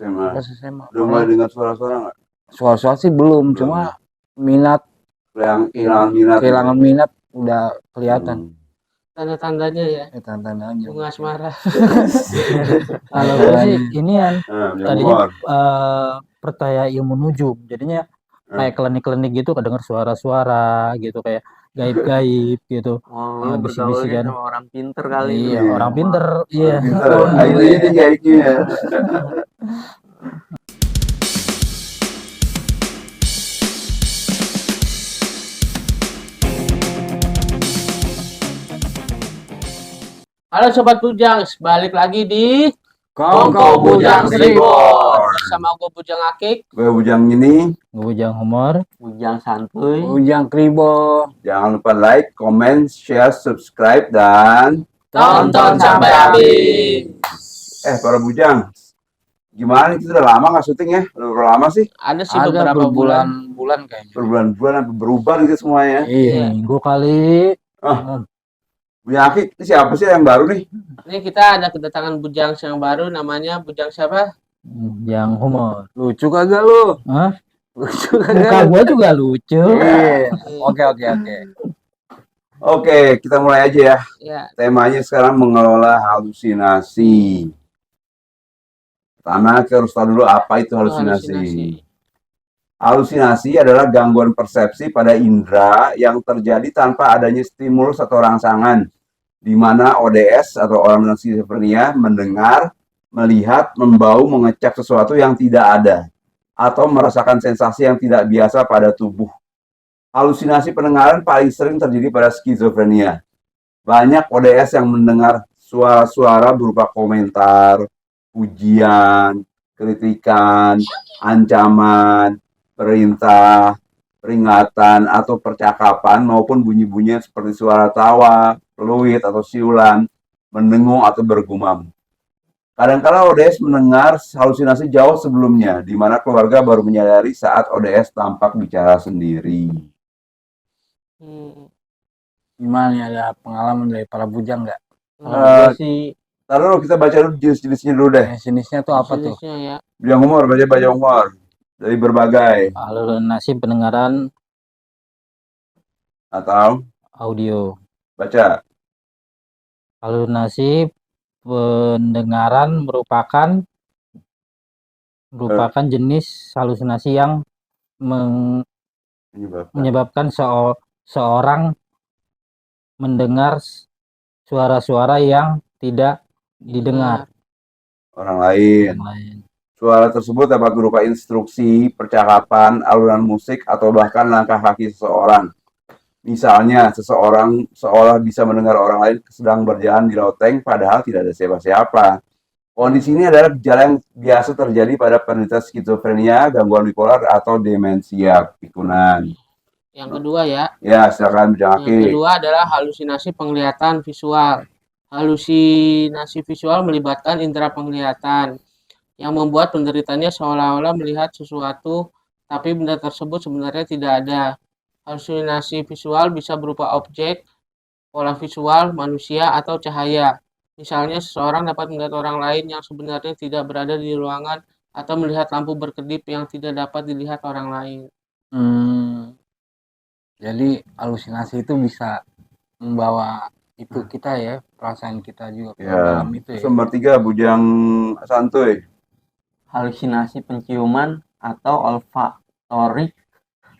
SMA. Pas SMA. Udah mulai dengar suara-suara nggak? Suara-suara sih belum, cuma minat kehilangan minat udah kelihatan. Tanda-tandanya ya. Tanda-tandanya. Bunga asmara. Kalau gue sih inian tadinya Humor. percaya ilmu nujum, jadinya kayak klinik-klinik gitu kedengar suara-suara gitu, kayak gaib-gaib gitu. Lu bergaulnya sama orang pinter kali. Iya, orang pinter. Iya. Ini tinggi IQ-nya. Halo Sobat Bujang, balik lagi di Kongko Bujang Reborn bersama gue Bujang Akik, Gue Bujang ini. Gue Bujang Humor, Bujang santuy, Bujang Kribo. Jangan lupa like, comment, share, subscribe, dan tonton sampai habis. para Bujang, gimana kita udah lama nggak syuting ya? Udah lama sih? Ada sih beberapa bulan kayaknya. Berbulan-bulan sampai berubah gitu semuanya. iya, gue kali. Bujang Akik, ini siapa sih yang baru nih? Ini kita ada kedatangan Bujang yang baru, namanya Bujang siapa? Bujang Humor. Lucu kagak lu? Hah? Lucu Muka kagak? gue juga lucu. Iya. Oke. Oke, kita mulai aja ya. Ya, Temanya sekarang mengelola halusinasi. Pertama, kita harus tahu dulu apa itu halusinasi. Halusinasi adalah gangguan persepsi pada indera yang terjadi tanpa adanya stimulus atau rangsangan, di mana ODS atau orang dengan skizofrenia mendengar, melihat, membau, mengecap sesuatu yang tidak ada, atau merasakan sensasi yang tidak biasa pada tubuh. Halusinasi pendengaran paling sering terjadi pada skizofrenia. Banyak ODS yang mendengar suara-suara berupa komentar, pujian, kritikan, ancaman, perintah, peringatan, atau percakapan maupun bunyi-bunyian seperti suara tawa, peluit, atau siulan, mendengung, atau bergumam. Kadang-kala ODS mendengar halusinasi jauh sebelumnya, di mana keluarga baru menyadari saat ODS tampak bicara sendiri. Gimana nih, ada pengalaman dari para bujang nggak? Taruh kita baca dulu jenis-jenisnya dulu deh. Jenisnya tuh apa tuh? Ya. Bujang Humor, baca Humor. Dari berbagai. Halusinasi pendengaran Atau audio. baca. Halusinasi pendengaran merupakan jenis halusinasi yang menyebabkan seorang mendengar suara-suara yang tidak didengar orang lain. Suara tersebut dapat berupa instruksi, percakapan, alunan musik, atau bahkan langkah kaki seseorang. Misalnya, seseorang seolah bisa mendengar orang lain sedang berjalan di loteng, padahal tidak ada siapa-siapa. Kondisi ini adalah gejala yang biasa terjadi pada penderita skizofrenia, gangguan bipolar, atau demensia pikunan. Yang kedua ya. Ya, silakan Bujang Akik. Yang kedua adalah halusinasi penglihatan visual. Halusinasi visual melibatkan indera penglihatan yang membuat penderitanya seolah-olah melihat sesuatu, tapi benda tersebut sebenarnya tidak ada. Halusinasi visual bisa berupa objek, pola visual, manusia, atau cahaya. Misalnya, seseorang dapat melihat orang lain yang sebenarnya tidak berada di ruangan, atau melihat lampu berkedip yang tidak dapat dilihat orang lain. Jadi halusinasi itu bisa membawa itu kita ya, perasaan kita juga ke dalam itu ya. Nomor 3, Bujang Santuy. halusinasi penciuman atau olfaktorik.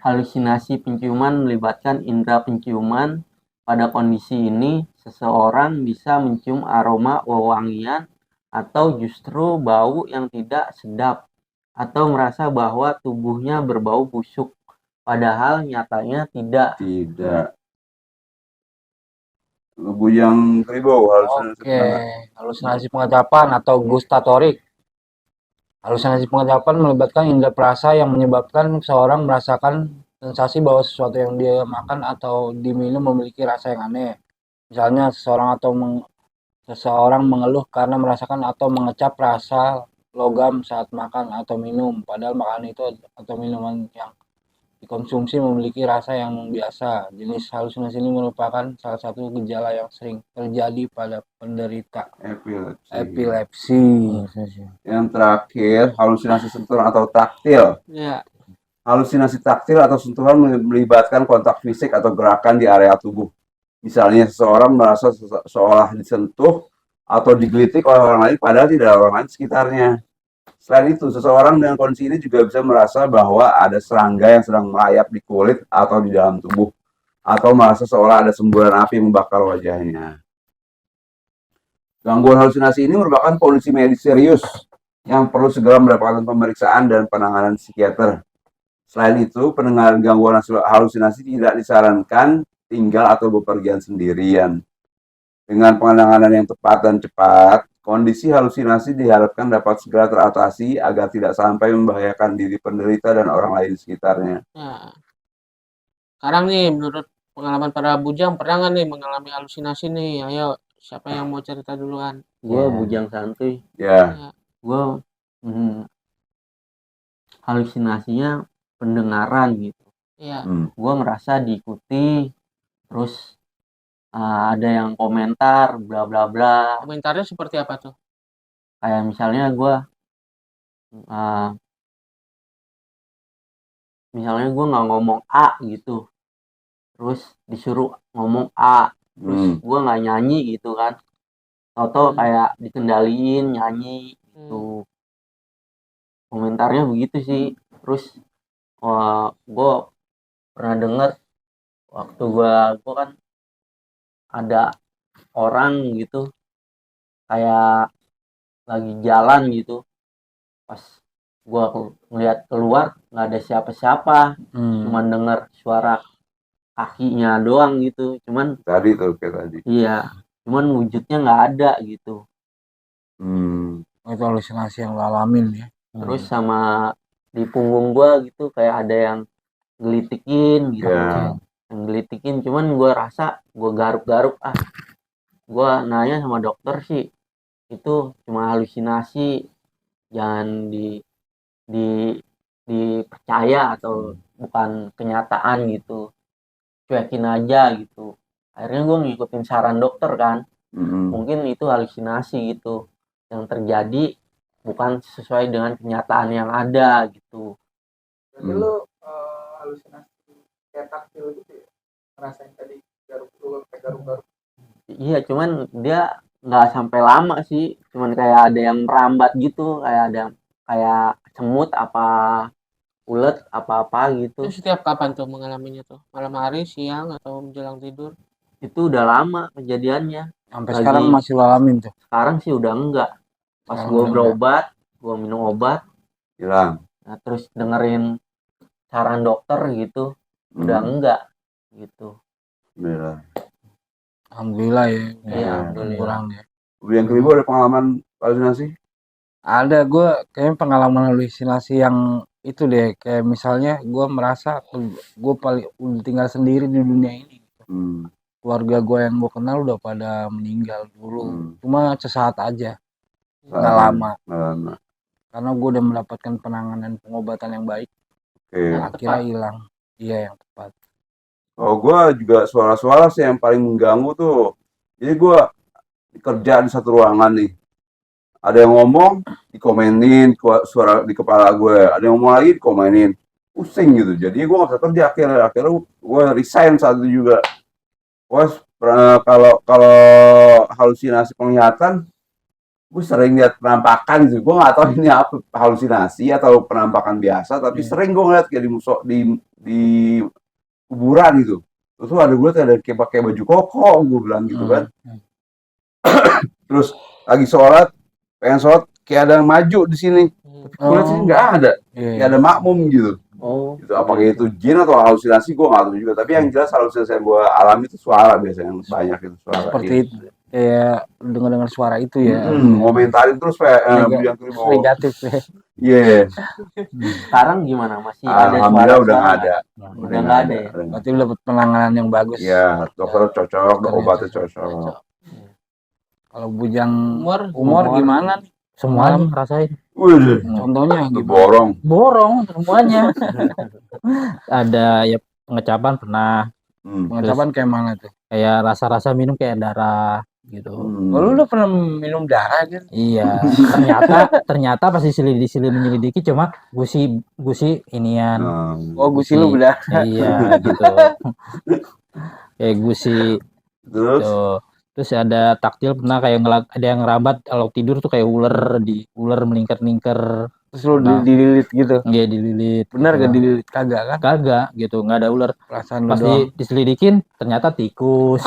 Halusinasi penciuman melibatkan indera penciuman. Pada kondisi ini, seseorang bisa mencium aroma wewangian atau justru bau yang tidak sedap, atau merasa bahwa tubuhnya berbau busuk, padahal nyatanya tidak. Bujang Kribo, halusinasi pengecapan atau gustatorik. Halusinasi pengecapan melibatkan indera perasa yang menyebabkan seorang merasakan sensasi bahwa sesuatu yang dia makan atau diminum memiliki rasa yang aneh. Misalnya, seseorang mengeluh karena merasakan atau mengecap rasa logam saat makan atau minum, padahal makanan itu atau minuman yang dikonsumsi memiliki rasa yang biasa. Jenis halusinasi ini merupakan salah satu gejala yang sering terjadi pada penderita epilepsi. Yang terakhir, halusinasi sentuhan atau taktil. Ya, Halusinasi taktil atau sentuhan melibatkan kontak fisik atau gerakan di area tubuh. Misalnya seseorang merasa seolah disentuh atau digelitik oleh orang lain padahal tidak ada orang lain di sekitarnya. Selain itu, seseorang dengan kondisi ini juga bisa merasa bahwa ada serangga yang sedang merayap di kulit atau di dalam tubuh, atau merasa seolah ada semburan api membakar wajahnya. Gangguan halusinasi ini merupakan kondisi medis serius yang perlu segera mendapatkan pemeriksaan dan penanganan psikiater. Selain itu, pendengar gangguan halusinasi tidak disarankan tinggal atau bepergian sendirian. Dengan penanganan yang tepat dan cepat, kondisi halusinasi diharapkan dapat segera teratasi agar tidak sampai membahayakan diri penderita dan orang lain di sekitarnya. nah. Sekarang nih, menurut pengalaman para bujang, pernah nggak nih mengalami halusinasi nih? Ayo, siapa yang mau cerita duluan? Gue Ya. bujang santuy. Ya, Gue halusinasinya pendengaran gitu. Iya, Gue merasa diikuti, terus ada yang komentar bla bla bla. komentarnya seperti apa tuh? Kayak misalnya gue nggak ngomong A gitu, terus disuruh ngomong A, terus gue nggak nyanyi gitu kan, tau kayak dikendaliin nyanyi gitu. Komentarnya begitu sih. Terus gue pernah denger waktu gue kan ada orang gitu kayak lagi jalan gitu, pas gue ngeliat keluar nggak ada siapa-siapa, cuman denger suara kakinya doang gitu, cuman tadi tuh kayak tadi. iya, cuman wujudnya nggak ada gitu. Itu halusinasi yang lo alamin ya. Terus sama di punggung gua gitu kayak ada yang gelitikin gitu. Ya. Yang gelitikin, cuman gua rasa gua garuk-garuk, gua nanya sama dokter sih itu cuma halusinasi, jangan dipercaya atau bukan kenyataan gitu, cuekin aja gitu. Akhirnya gua ngikutin saran dokter kan, mungkin itu halusinasi gitu yang terjadi, bukan sesuai dengan kenyataan yang ada gitu. Berarti lu halusinasi kayak taktil gitu ya? Ngerasain tadi garuk-garuk. Iya, cuman dia nggak sampai lama sih, cuman kayak ada yang merambat gitu, kayak ada kayak semut apa ulet apa-apa gitu. Itu setiap kapan tuh mengalaminya tuh? Malam hari, siang, atau menjelang tidur? Itu udah lama kejadiannya. Sampai Lagi- sekarang masih lo alamin tuh. Sekarang sih udah enggak. Pas Sekarang gue udah berobat, gue minum obat, Hilang. nah, terus dengerin saran dokter gitu, udah enggak gitu. Alhamdulillah. Alhamdulillah ya. Iya, alhamdulillah. Kurang ya. Yang kedua ada pengalaman halusinasi? Ada, gue kayaknya pengalaman halusinasi yang itu deh, kayak misalnya gue merasa gue paling udah tinggal sendiri di dunia ini. Keluarga gue yang gue kenal udah pada meninggal dulu, cuma sesaat aja, nggak lama, karena gue udah mendapatkan penanganan pengobatan yang baik. Akhirnya hilang. Iya, yang tepat. Oh, gue juga suara-suara sih yang paling mengganggu tuh. Jadi gue kerja di satu ruangan nih. Ada yang ngomong, dikomenin suara di kepala gue. Ada yang ngomong lagi, dikomenin. Pusing gitu. Jadi gue gak bisa kerja. Akhirnya gue resign saat itu juga. Kalau halusinasi penglihatan, gue sering lihat penampakan gitu. Gue nggak tahu ini apa, halusinasi atau penampakan biasa, tapi sering gue ngeliat kayak di kuburan gitu. Terus ada gue ada kayak pakai baju koko, gue bilang gitu kan. Terus lagi sholat, pengen sholat, kayak ada yang maju di sini. Tapi gue lihat sini nggak ada, kayak ada makmum gitu. Gitu. Apakah itu jin atau halusinasi, gue nggak tahu juga. Tapi yang jelas halusinasi yang gue alami itu suara biasanya, yang banyak itu suara. Seperti itu, kayak dengar suara itu ya. Komentarin terus kayak Negatif ya. Iya. Sekarang gimana? Masih ada Alhamdulillah udah nggak suara-suara? ada. Udah nggak ada ya? Berarti lu dapat penanganan yang bagus. Iya, dokter cocok, obatnya cocok. Kalau bujang Umur gimana nih? Semuanya rasain. Wih, Contohnya itu gitu. borong. Borong semuanya. Ada ya pengecapan pernah, Pengecapan kayak mana tuh? kayak rasa-rasa minum kayak darah gitu. Oh, lu udah pernah minum darah gitu? Iya, ternyata pas menyelidiki cuma gusi inian. Oh, gusi lu udah. Iya gitu. Kayak gusi Terus tuh. Terus ada taktil pernah kayak ada yang ngerabat kalau tidur tuh kayak ular melingkar-lingkar. Terus lu Nah. dililit gitu. Iya dililit. Benar gitu. gak dililit? Kagak kan? Kagak gitu, nggak ada ular. Perasaan lu Pas doang. diselidikin ternyata tikus.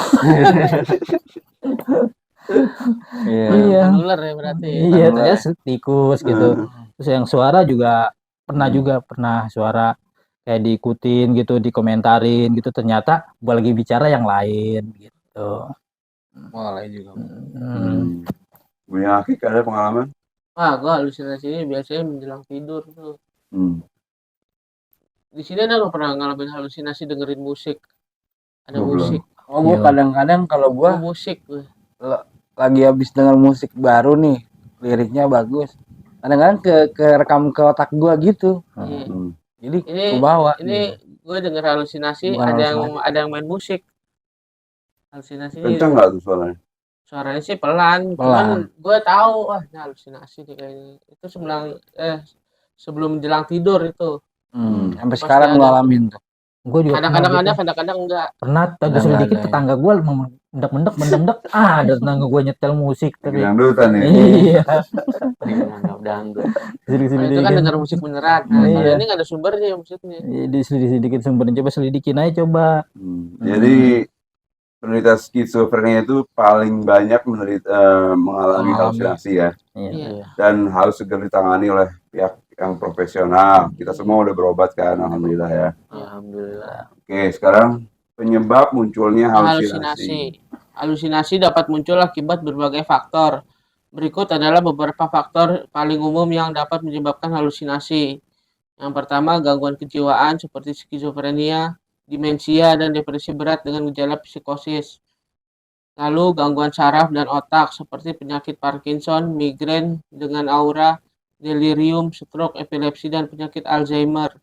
Iya. Iya. Bukan ular ya berarti. Iya, ternyata tikus gitu. Terus yang suara juga pernah suara kayak diikutin gitu, dikomentarin gitu. Ternyata gua lagi bicara yang lain gitu. Boleh juga. punya Akik ada pengalaman? Gua halusinasinya biasanya menjelang tidur tuh. Di sini ada nggak pernah ngalamin halusinasi dengerin musik? Ada Belum. musik. Oh, gua kadang-kadang kalau gua musik gue. lagi habis denger musik baru nih, liriknya bagus. Kadang-kadang ke rekam ke otak gua gitu. Iya. Jadi Ini gua bawa. ini gue denger halusinasi, Bukan ada yang main musik. Halusinasinya Kencang nggak tuh suaranya? suaranya sih pelan. Cuman gue tahu ini halusinasi nih kayaknya. Itu sebelum menjelang tidur itu. Sampai Pasti sekarang ada. ngalamin tuh. Gue juga Kadang-kadang pernah ada, gitu. kadang-kadang enggak. Pernah gue sedikit tetangga gue mendek ada tetangga gue nyetel musik tapi Dangdutan nih. iya Dianggap dangdut. Itu kan denger musik beneran. Nah, kalau ini nggak ada sumbernya musiknya. Diselidiki sumbernya, coba selidikin aja coba. Jadi penderita skizofrenia itu paling banyak mengalami halusinasi ya. Iya. Dan harus segera ditangani oleh pihak yang profesional. Kita semua udah berobat kan, alhamdulillah ya. Alhamdulillah. Oke, sekarang penyebab munculnya halusinasi. Halusinasi dapat muncul akibat berbagai faktor. Berikut adalah beberapa faktor paling umum yang dapat menyebabkan halusinasi. Yang pertama, gangguan kejiwaan seperti skizofrenia, demensia, dan depresi berat dengan gejala psikosis. Lalu gangguan saraf dan otak seperti penyakit Parkinson, migrain dengan aura, delirium, stroke, epilepsi, dan penyakit Alzheimer.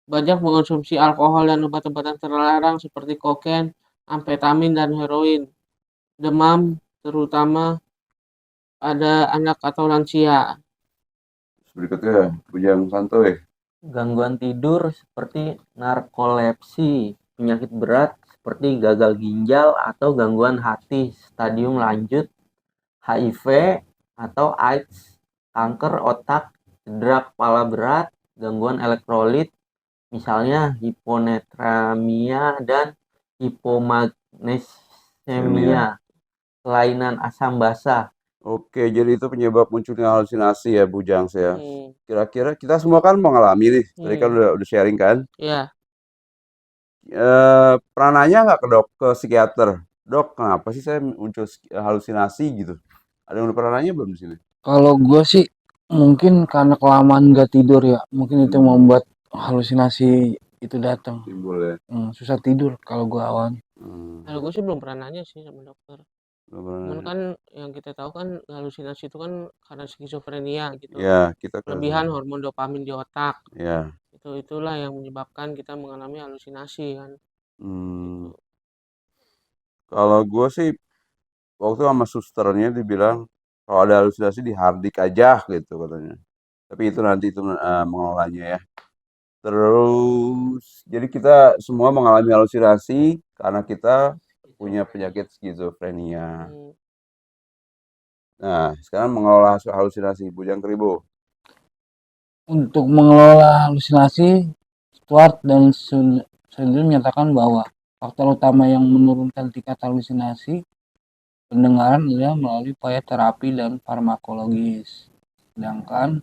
Banyak mengonsumsi alkohol dan obat-obatan terlarang seperti kokain, amfetamin, dan heroin. Demam, terutama pada anak atau lansia. Berikutnya, Bujang Santoy. Gangguan tidur seperti narkolepsi, penyakit berat seperti gagal ginjal atau gangguan hati stadium lanjut, HIV atau AIDS, kanker otak, cedera kepala berat, gangguan elektrolit, misalnya hiponatremia dan hipomagnesemia, kelainan asam basa. Oke, jadi itu penyebab munculnya halusinasi ya, Bujang ya. Kira-kira kita semua kan mengalami nih, tadi kan udah sharing kan? Iya. Pernah nanya nggak ke psikiater, dok, kenapa sih saya muncul halusinasi gitu? Ada yang udah pernah nanya belum di sini? Kalau gue sih mungkin karena kelamaan nggak tidur ya, mungkin itu membuat halusinasi itu datang. Timbul ya. Susah tidur kalau gue awalnya. Kalau gue sih belum pernah nanya sih sama dokter. Cuman kan yang kita tahu kan halusinasi itu kan karena skizofrenia gitu. Ya, kita kelebihan hormon dopamin di otak. Ya. Itulah yang menyebabkan kita mengalami halusinasi kan. Kalau gue sih waktu sama susternya dibilang kalau ada halusinasi dihardik aja gitu katanya. Tapi itu nanti mengelolanya ya. Terus jadi kita semua mengalami halusinasi karena kita punya penyakit skizofrenia. Nah, sekarang mengelola halusinasi, Bujang Kribo. Untuk mengelola halusinasi, Stuart dan Sundell menyatakan bahwa faktor utama yang menurunkan tingkat halusinasi pendengaran adalah melalui upaya terapi dan farmakologis. Sedangkan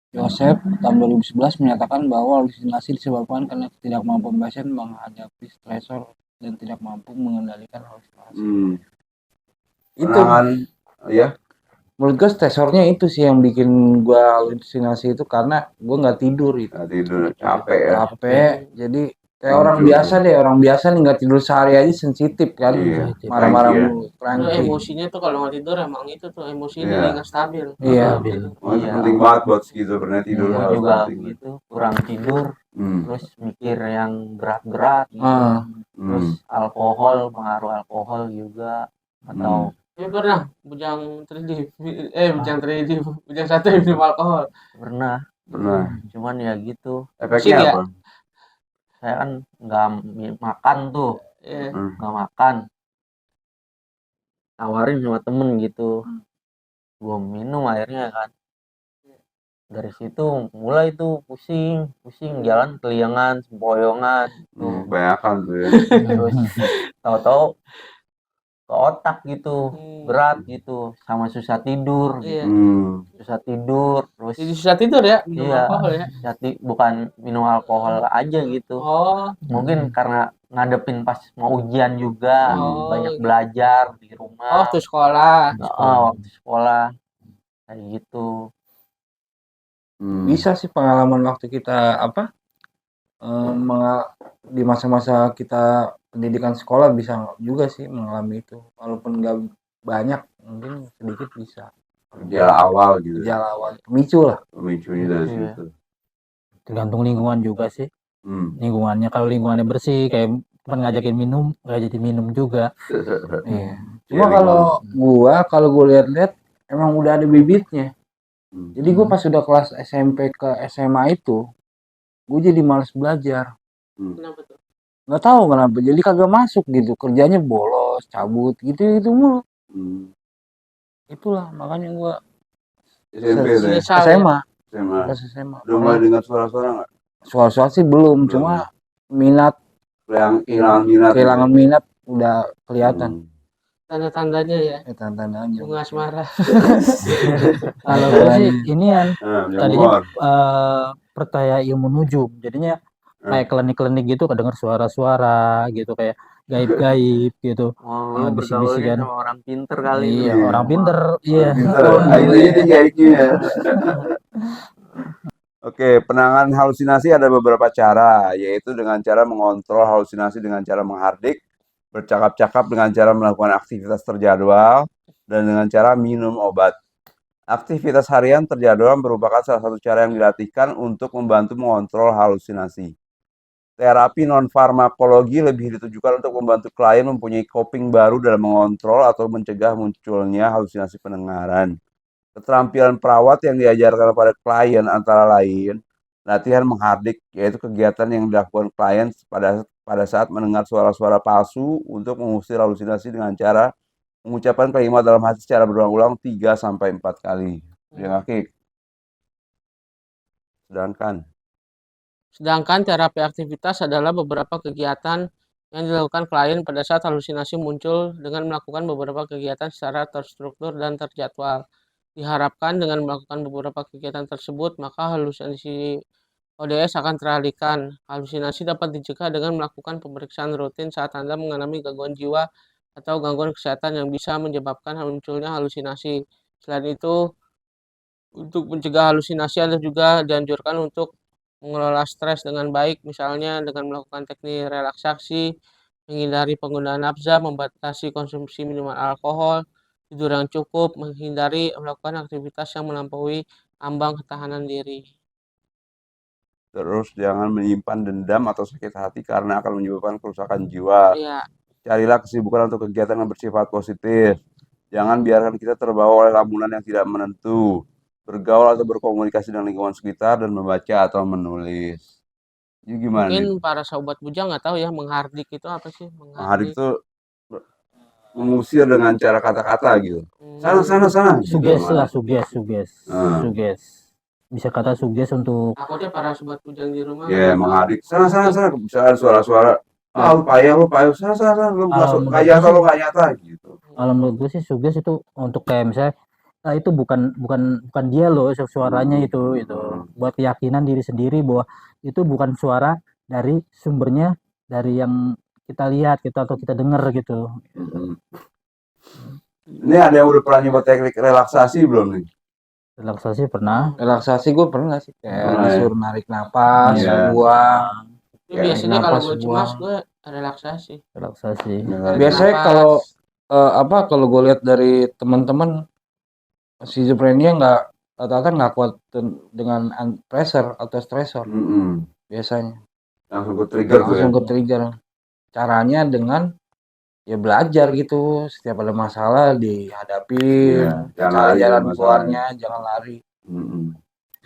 Joseph tahun 2011 menyatakan bahwa halusinasi disebabkan karena ketidakmampuan pasien menghadapi stresor dan tidak mampu mengendalikan halusinasi. Itu ya. Menurut gue stresornya itu sih yang bikin gue halusinasi itu karena gue nggak tidur itu. Nggak tidur, capek ya. Capek, jadi kayak orang biasa nih nggak tidur sehari aja sensitif kan, marah-marah mulu. Emosinya tuh kalau nggak tidur emang itu tuh emosinya nggak stabil. Iya. Penting banget buat skizofrenia tidur. Juga gitu, kurang tidur terus mikir yang berat-berat gitu. Terus alkohol, pengaruh alkohol juga, atau Pernah bujang 3D, bujang 3D, bujang satu minum alkohol. pernah, cuman ya gitu, Efeknya Pusing ya? apa? saya kan nggak makan tuh, Iya. nggak makan, tawarin sama temen gitu, gua minum akhirnya kan. Dari situ mulai tuh pusing jalan keliangan, sempoyongan tuh. Kebanyakan tuh ya. Terus tahu-tahu ke otak gitu, berat gitu, sama susah tidur Iya. gitu. Susah tidur, terus Jadi susah tidur ya minum iya, alkohol ya. bukan minum alkohol aja gitu. Oh, Mungkin karena ngadepin pas mau ujian juga, Oh, banyak gitu. belajar di rumah. Waktu sekolah. Waktu sekolah kayak gitu. Bisa sih pengalaman waktu kita di masa-masa kita pendidikan sekolah bisa juga sih mengalami itu, walaupun nggak banyak, mungkin sedikit bisa. Gejala awal gitu. Gejala awal pemicu lah. Pemicunya dari situ. Tergantung lingkungan juga sih. Lingkungannya, kalau lingkungannya bersih kayak teman ngajakin minum, nggak jadi minum juga. Iya. Cuma kalau gue lihat-lihat emang udah ada bibitnya. Jadi gue pas udah kelas SMP ke SMA itu, gue jadi malas belajar. Kenapa tuh? Nggak tahu kenapa, jadi kagak masuk gitu, kerjanya bolos, cabut gitu mulu. Itulah makanya gue SMP tuh ya? SMA. SMA. Pas SMA. Udah mulai dengar suara-suara nggak? Suara-suara sih belum, cuma minat, kehilangan minat udah kelihatan. Tanda-tandanya ya. Tanda-tandanya. Bunga asmara. Kalau gue sih inian tadinya percaya ilmu nujum, jadinya kayak klinik-klinik gitu kedengar suara-suara gitu, kayak gaib-gaib gitu. Lu bergaulnya sama orang pinter kali. Iya, orang pinter. Iya. Ini gaibnya. Oke, penanganan halusinasi ada beberapa cara, yaitu dengan cara mengontrol halusinasi dengan cara menghardik, bercakap-cakap dengan cara melakukan aktivitas terjadwal, dan dengan cara minum obat. Aktivitas harian terjadwal merupakan salah satu cara yang dilatihkan untuk membantu mengontrol halusinasi. Terapi non-farmakologi lebih ditujukan untuk membantu klien mempunyai coping baru dalam mengontrol atau mencegah munculnya halusinasi pendengaran. Keterampilan perawat yang diajarkan kepada klien antara lain latihan menghardik, yaitu kegiatan yang dilakukan klien pada saat mendengar suara-suara palsu untuk mengusir halusinasi dengan cara mengucapkan kalimat dalam hati secara berulang-ulang 3-4 kali. Yang akhir. Sedangkan terapi aktivitas adalah beberapa kegiatan yang dilakukan klien pada saat halusinasi muncul dengan melakukan beberapa kegiatan secara terstruktur dan terjadwal. Diharapkan dengan melakukan beberapa kegiatan tersebut, maka halusinasi ODS akan teralihkan. Halusinasi dapat dicegah dengan melakukan pemeriksaan rutin saat Anda mengalami gangguan jiwa atau gangguan kesehatan yang bisa menyebabkan munculnya halusinasi. Selain itu, untuk mencegah halusinasi, Anda juga dianjurkan untuk mengelola stres dengan baik, misalnya dengan melakukan teknik relaksasi, menghindari penggunaan nafza, membatasi konsumsi minuman alkohol, tidur yang cukup, menghindari melakukan aktivitas yang melampaui ambang ketahanan diri. Terus jangan menyimpan dendam atau sakit hati karena akan menyebabkan kerusakan jiwa. Iya. Carilah kesibukan untuk kegiatan yang bersifat positif. Jangan biarkan kita terbawa oleh lamunan yang tidak menentu. Bergaul atau berkomunikasi dengan lingkungan sekitar dan membaca atau menulis. Ini gimana? Mungkin para sobat bujang nggak tahu ya, menghardik itu apa sih? Menghardik itu mengusir dengan cara kata-kata gitu. Sana. Suges lah, suges. Bisa kata suges untuk. Takutnya para sobat bujang di rumah. Ya, menghardik. Sana. Bisa suara-suara. Lu payah. Sana. Lu kayak atau lu nggak nyata gitu. Kalau menurut gue sih suges itu untuk kayak misalnya, itu bukan dia loh suaranya itu buat keyakinan diri sendiri bahwa itu bukan suara dari sumbernya dari yang kita lihat atau kita dengar gitu. Ini ada yang udah pernah nyoba teknik relaksasi belum nih? Relaksasi pernah. Relaksasi gue pernah sih, kayak disuruh narik napas, buang. Biasanya kalau gue cemas gue relaksasi. Biasanya kalau gue lihat dari teman-teman schizophrenia rata-rata nggak kuat dengan pressure atau stressor. biasanya. Langsung ke trigger tuh ya. Langsung ke trigger. Caranya dengan ya belajar gitu, setiap ada masalah dihadapin, Jangan cari lari jalan dari masalah. keluarnya, jangan lari. Mm-mm.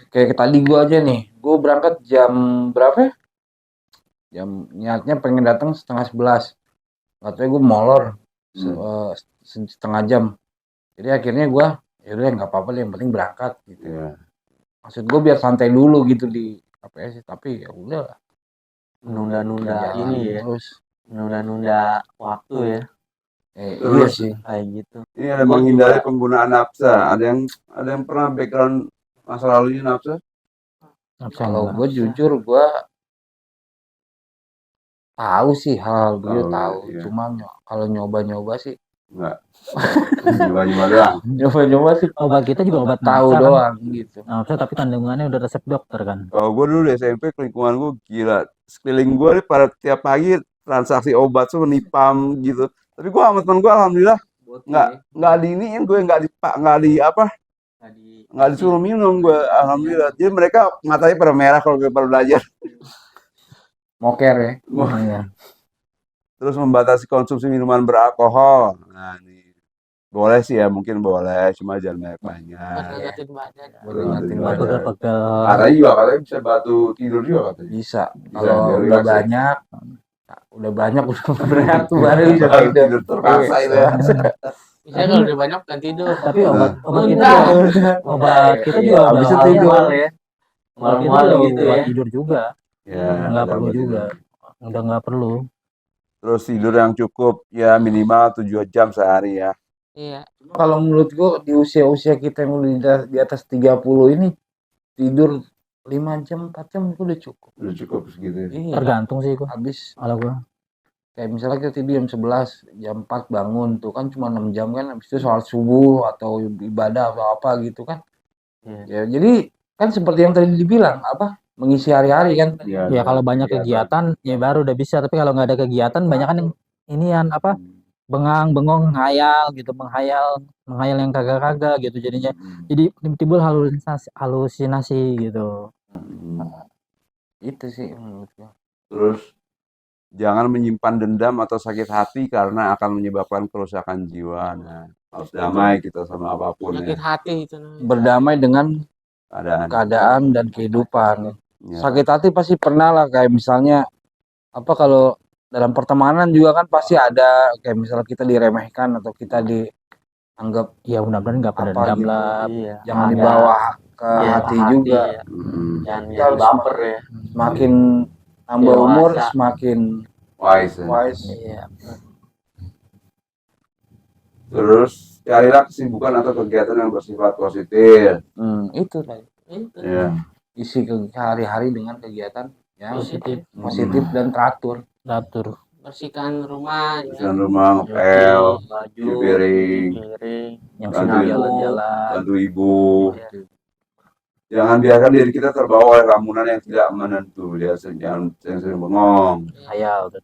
Kayak tadi gue aja nih, gue berangkat jam berapa ya? Niatnya pengen datang 10:30. Katanya gue molor setengah jam. Jadi akhirnya gue ya udah nggak apa-apa deh, yang penting berangkat gitu. Iya. Maksud gue biar santai dulu gitu di APS, tapi ya udah Menunda-nunda jalan ini ya, terus. menunda-nunda waktu ya, Iya Terus sih. kayak gitu. ini ada Gua menghindari juga- penggunaan nafsa. Ada yang pernah background masa lalunya nafsa? Kalau gue jujur gue tahu sih hal begitu Tahu, tahu. iya. Cuma kalau nyoba-nyoba sih Enggak. Nyoba-nyoba doang. nyoba-nyoba sih Obat kita juga obat tahu nafsa kan. doang gitu. Nafsa tapi kandungannya udah resep dokter kan. Kalau gue dulu di SMP, lingkungan gue gila. Sekeliling gue nih pada tiap pagi transaksi obat tuh nipam gitu. Tapi gue sama temen gue alhamdulillah nggak diiniin, gue nggak disuruh minum gue, alhamdulillah. Jadi mereka matanya pada merah kalau gue pada belajar. Moker ya. Iya. Terus membatasi konsumsi minuman beralkohol. Nah ini boleh sih ya, mungkin boleh, cuma jangan banyak-banyak. Ngegatin badan. Ingatin Badan. badan. Pegel-pegel. Katanya juga katanya bisa batu tidur juga katanya. Bisa. Bisa, Kalau biar udah relax ya. banyak udah berat tuh baru bisa Baru tidur. tidur terpaksa itu ya. Misalnya kalau udah banyak kan tidur. Tapi obat kita Muntah. juga, obat kita juga Habis udah itu tidur. ya, obat kita malam-malam udah gitu buat ya. tidur juga. Ya, Nggak ada perlu obat juga. tidur. Udah nggak perlu. Terus tidur yang cukup ya minimal 7 jam sehari ya. Iya. Kalau menurut gua di usia-usia kita yang udah di atas 30 ini tidur 5 jam 4 jam itu udah cukup. Udah cukup segitu ya. Iya. Tergantung sih kok. Habis Kalau gua kayak misalnya kita tidur jam 11, jam 4 bangun tuh kan cuma 6 jam kan, habis itu sholat subuh atau ibadah atau apa gitu kan. Ya jadi kan seperti yang tadi dibilang apa mengisi hari-hari kan. ya kalau banyak kegiatan ya baru udah bisa. Tapi kalau nggak ada kegiatan banyak kan yang inian apa bengang bengong menghayal gitu, menghayal yang kagak-kagak gitu jadinya. Jadi timbul halusinasi gitu. Itu sih menurut gua. Terus jangan menyimpan dendam atau sakit hati karena akan menyebabkan kerusakan jiwa. Nah, harus damai kita sama apapun Sakit ya. hati itu namanya. Berdamai dengan Keadaan dan kehidupan. ya. Sakit hati pasti pernah lah, kayak misalnya apa kalau dalam pertemanan juga kan pasti ada kayak misalnya kita diremehkan atau kita dianggap Ya mudah-mudahan nggak pada apa dendam gitu. lah. Iya. Jangan Ada. dibawa ke Iya, hati hati, juga. ya. Mm. Jangan Kita jadi harus baper ya. Semakin nambah Dewasa. umur semakin Wise. Ya. wise. Iya. Terus carilah kesibukan atau kegiatan yang bersifat positif. Itu tadi. Itu. Ya. Isi hari-hari dengan kegiatan yang Positif. dan teratur. Bersihkan rumah. Ya. Bersihkan rumah, ngepel, Baju, cuci piring, Yang Bantu sibuk ibu. jalan-jalan. bantu ibu. Iya. Jangan biarkan diri kita terbawa oleh lamunan yang tidak menentu. Jangan yang sering bengong. Hayal tuh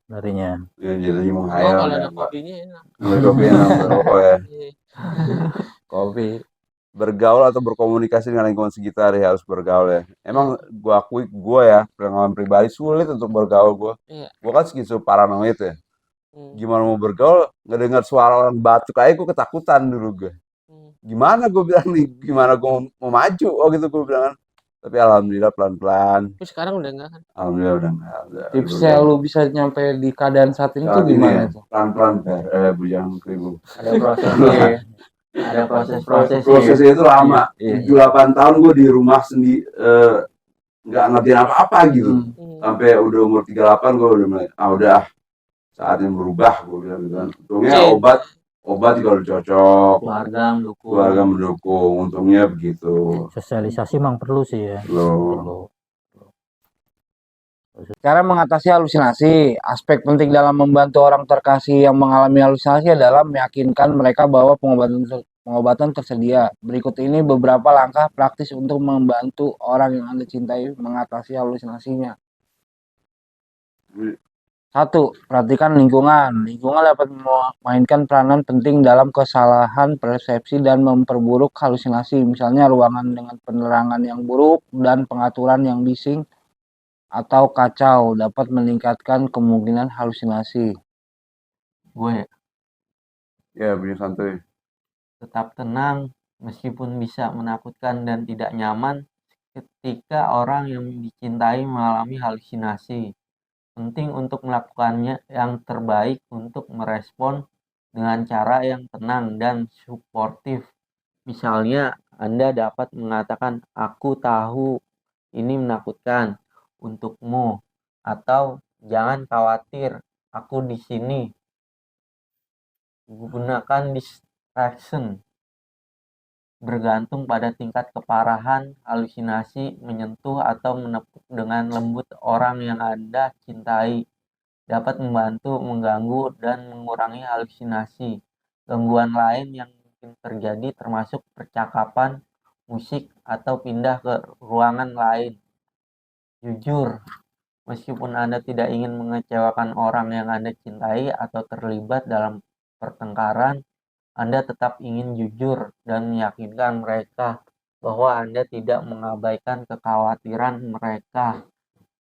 larinya. Ya, jadinya Oh, menghayal. kalau ya, ada Pak. kopinya enak. Minum kopi enak, merokok ya. Iya. Kopi. Bergaul atau berkomunikasi dengan lingkungan sekitar ya, harus bergaul ya. Emang gua akui ya pengalaman pribadi sulit untuk bergaul gua. Iya. Gua kan skizofrenoid ya. Hmm. Gimana mau bergaul ngedengar suara orang batuk aja gua ketakutan dulu gue. Gimana gue bilang nih, gimana gue mau maju, gitu gue bilang kan. Tapi alhamdulillah pelan-pelan. Tapi sekarang udah enggak kan? Alhamdulillah udah enggak. Tipsnya lu bisa nyampe di keadaan saat ini tuh Saat ini gimana ya, tuh? pelan-pelan bujang kribu. Ada prosesnya. Ada proses-prosesnya. Prosesnya itu lama. Iya. 7-8 tahun gue di rumah sendiri, nggak ngertiin apa-apa gitu. Sampai udah umur 38 gue udah mulai, udah saatnya berubah gue bilang gitu kan. Untungnya obat juga udah cocok. Keluarga mendukung. Untungnya begitu. Sosialisasi memang perlu sih ya. Loh. Cara mengatasi halusinasi, aspek penting dalam membantu orang terkasih yang mengalami halusinasi adalah meyakinkan mereka bahwa pengobatan tersedia. Berikut ini beberapa langkah praktis untuk membantu orang yang Anda cintai mengatasi halusinasinya. 1. Perhatikan lingkungan. Lingkungan dapat memainkan peranan penting dalam kesalahan persepsi dan memperburuk halusinasi. Misalnya ruangan dengan penerangan yang buruk dan pengaturan yang bising atau kacau dapat meningkatkan kemungkinan halusinasi. Gue Ya, punya santuy. tetap tenang meskipun bisa menakutkan dan tidak nyaman ketika orang yang dicintai mengalami halusinasi. Penting untuk melakukannya yang terbaik untuk merespon dengan cara yang tenang dan suportif. Misalnya, Anda dapat mengatakan, "Aku tahu ini menakutkan untukmu," atau "Jangan khawatir, aku di sini." Gunakan distraction bergantung pada tingkat keparahan halusinasi, menyentuh atau menepuk dengan lembut orang yang Anda cintai dapat membantu mengganggu dan mengurangi halusinasi. Gangguan lain yang mungkin terjadi termasuk percakapan, musik, atau pindah ke ruangan lain. Jujur, meskipun Anda tidak ingin mengecewakan orang yang Anda cintai atau terlibat dalam pertengkaran, Anda tetap ingin jujur dan meyakinkan mereka bahwa Anda tidak mengabaikan kekhawatiran mereka.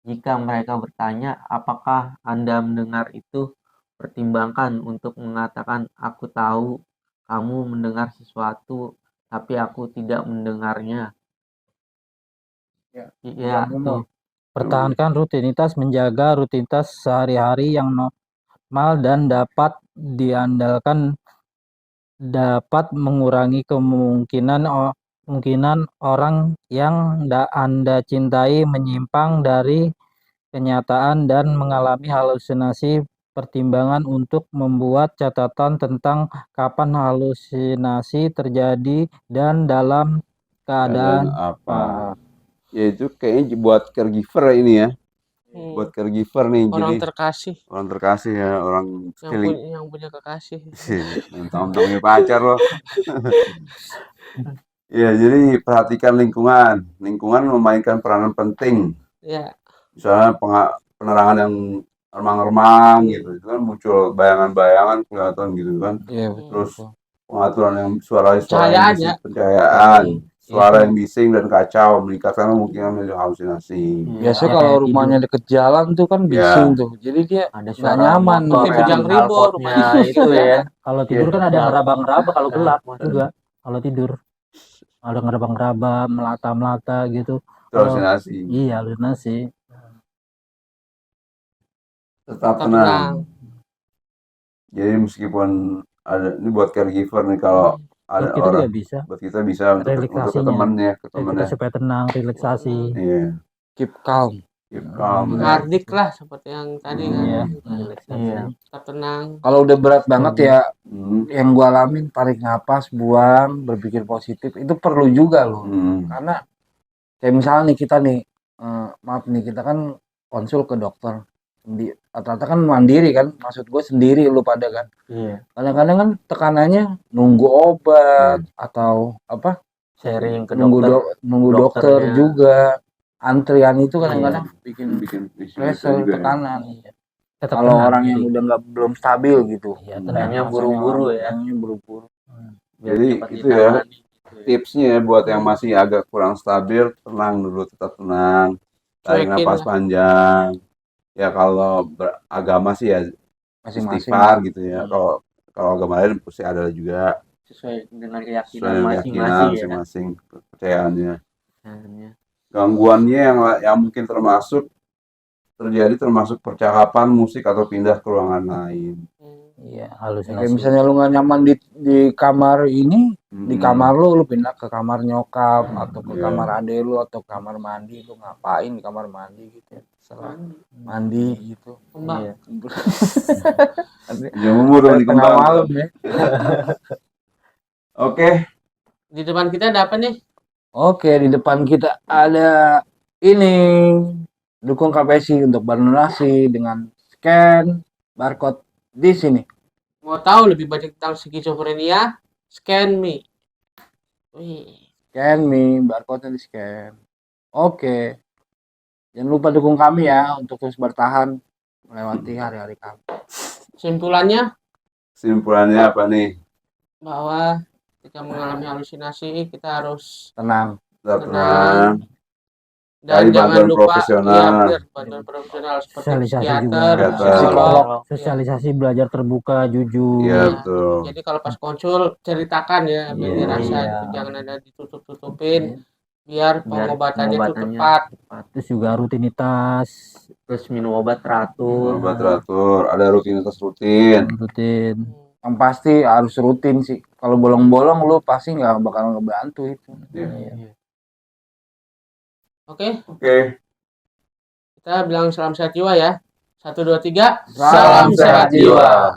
Jika mereka bertanya, apakah Anda mendengar itu, pertimbangkan untuk mengatakan, "Aku tahu kamu mendengar sesuatu, tapi aku tidak mendengarnya." Ya. Iya, tuh. Pertahankan rutinitas, menjaga rutinitas sehari-hari yang normal dan dapat diandalkan dapat mengurangi kemungkinan orang yang Anda cintai menyimpang dari kenyataan dan mengalami halusinasi. Pertimbangan untuk membuat catatan tentang kapan halusinasi terjadi dan dalam Keadaan keadaan apa? Ya itu kayaknya buat caregiver ini ya. Buat caregiver nih, Orang jadi terkasih orang terkasih ya, orang feeling. yang punya kekasih. Mentang-mentang punya pacar loh. Ya, jadi perhatikan lingkungan. Lingkungan memainkan peranan penting. Ya, Misalnya penerangan yang remang-remang gitu, itu kan muncul bayangan-bayangan kelihatan gitu kan. Iya, Terus pengaturan yang suara yang Pencahayaan bising, ya. pencahayaan, suara Itu. yang bising dan kacau meningkatkan kemungkinan halusinasi. Biasanya Ya, kalau kayak rumahnya deket jalan tuh kan Ya. bising tuh. Jadi dia Ada nggak suara nyaman. motor Kayak bujang yang ribo knalpotnya rumahnya itu ya. kalau tidur kan ada Suara- ngeraba-ngeraba kalau gelap Nah, juga. Kalau tidur ada ngeraba-ngeraba, melata-melata gitu. Itu halusinasi. Iya, halusinasi. Tetap tenang. Jadi meskipun ada ini buat caregiver nih, kalau ada Buat kita orang juga bisa. buat kita bisa untuk ke Relaksasinya. temannya, ke Kita temannya. supaya tenang, relaksasi. Iya, Keep calm. keep calm. Hardik lah seperti yang tadi kan. Iya, Kita relaksasi. Iya. tetap tenang. Kalau udah berat banget ya, Hmm. yang gua alamin tarik napas, buang, berpikir positif itu perlu juga loh. Hmm. Karena kayak misalnya nih kita nih, maaf nih kita kan konsul ke dokter. Rata-rata kan mandiri kan, maksud gue sendiri lu pada kan. Iya. Kadang-kadang kan tekanannya nunggu obat atau apa? Sharing ke Nunggu dokter. nunggu dokter dokternya. juga. Antrian itu kadang-kadang bikin Bikin pressure, juga ya. tekanan. Tetap Kalau tenang. orang yang udah belum stabil gitu. Iya, Pengennya tenang. buru-buru ya. Pengennya buru-buru. Biar Jadi cepat itu ya, ditangani gitu ya. tipsnya ya buat yang masih agak kurang stabil, tenang dulu, tetap tenang, tarik Cuekin napas lah. panjang. Ya kalau beragama sih ya Masing-masing. istighfar gitu ya. Kalau agama lain pasti ada juga Sesuai dengan sesuai keyakinan dengan masing-masing keyakinan ya. masing-masing, kepercayaannya. Nah, Gangguannya yang mungkin termasuk percakapan, musik, atau pindah ke ruangan lain. Iya, Kayak halusinasi. misalnya lu nggak nyaman di kamar ini, di kamar lu pindah ke kamar nyokap atau ke Iya. kamar ade lu atau kamar mandi, lu ngapain di kamar mandi gitu ya, terserah. Mandi gitu. Kembang. Yang umur dong di Tengah kembang. malam ya. Oke, Di depan kita ada apa nih? Oke, di depan kita ada ini dukung KPSI untuk berdonasi dengan scan barcode di sini. Mau tahu lebih banyak tentang skizofrenia? Scan me. Wih. Scan me, barcode-nya di scan. Oke. Jangan lupa dukung kami ya untuk terus bertahan melewati hari-hari kami. Kesimpulannya apa nih? bahwa ketika mengalami halusinasi kita harus Tenang. Tetap tenang. Cari jangan bantuan lupa profesional. iya benar, bantuan profesional seperti Sosialisasi psikiater, juga. Psikolog. psikolog. Sosialisasi belajar terbuka, jujur. Iya, Iya, betul. jadi kalau pas konsul ceritakan ya apa yang Iya, dirasa iya. gitu. Jangan ada ditutup-tutupin biar pengobatannya tuh pengobatannya tepat. Terus juga rutinitas Terus minum obat teratur. Obat teratur, ada rutinitas rutin. rutin. Yang pasti harus rutin sih. Kalau bolong-bolong lu pasti nggak bakal ngebantu itu. Iya. Oke, Oke. kita bilang salam sehat jiwa ya. 1, 2, 3. Salam sehat jiwa.